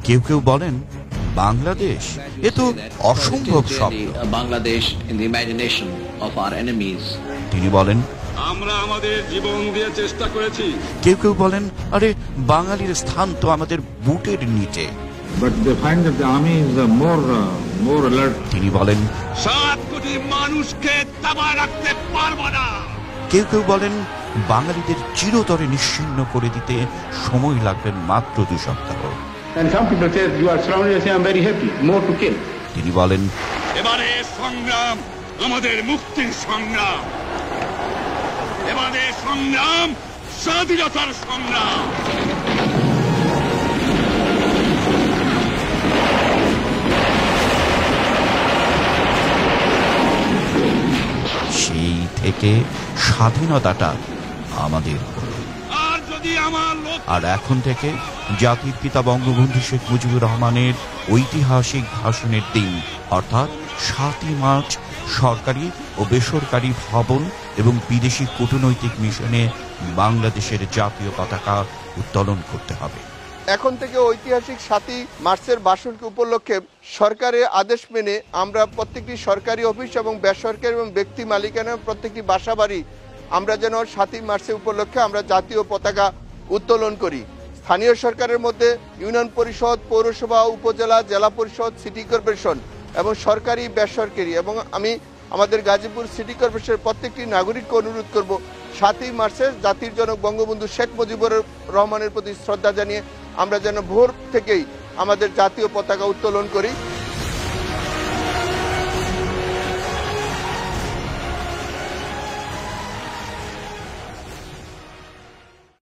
কেউ কেউ বলেন বাংলাদেশ এ তো অসম্ভব স্বপ্ন। Bangladesh in the imagination of our enemies. তিনি বলেন আমরা আমাদের জীবন দিয়ে চেষ্টা করেছি। কেউ কেউ বলেন আরে বাঙালির স্থান তো আমাদের বুটের নিচে। But they find that the army is more alert. তিনি বলেন 7 কোটি মানুষকে দাবায় রাখতে পারবো না। কেউ কেউ বলেন বাঙালিদের চিরতরে নিশ্চিহ্ন করে দিতে সময় লাগবে মাত্র 2 সপ্তাহ। And some people say you are surrounded, they say I'm very happy, more to kill. তিনি বলেন এবারে সংগ্রাম আমাদের মুক্তির সংগ্রাম, এবারে সংগ্রাম স্বাধীনতার সংগ্রাম। সেই থেকে স্বাধীনতাটা আমাদের হলো। আর এখন থেকে জাতির পিতা বঙ্গবন্ধু শেখ মুজিবুর রহমানের ঐতিহাসিক ভাষণের দিন অর্থাৎ 7ই মার্চ সরকারি ও বেসরকারি ভবন এবং বিদেশি কূটনৈতিক মিশনে বাংলাদেশের জাতীয় পতাকা উত্তোলন করতে হবে। এখন থেকে ঐতিহাসিক 7ই মার্চের ভাষণকে উপলক্ষে সরকারের আদেশ মেনে আমরা প্রত্যেকটি সরকারি অফিস এবং বেসরকারি এবং ব্যক্তি মালিকানা প্রত্যেকটি বাসাবাড়ি আমরা যেন 7ই মার্চের উপলক্ষে আমরা জাতীয় পতাকা উত্তোলন করি। স্থানীয় সরকারের মধ্যে ইউনিয়ন পরিষদ, পৌরসভা, উপজেলা, জেলা পরিষদ, সিটি কর্পোরেশন এবং সরকারি বেসরকারি এবং আমি আমাদের গাজীপুর সিটি কর্পোরেশনের প্রত্যেকটি নাগরিককে অনুরোধ করব 7ই মার্চে জাতির জনক বঙ্গবন্ধু শেখ মুজিবুর রহমানের প্রতি শ্রদ্ধা জানিয়ে আমরা যেন ভোর থেকেই আমাদের জাতীয় পতাকা উত্তোলন করি।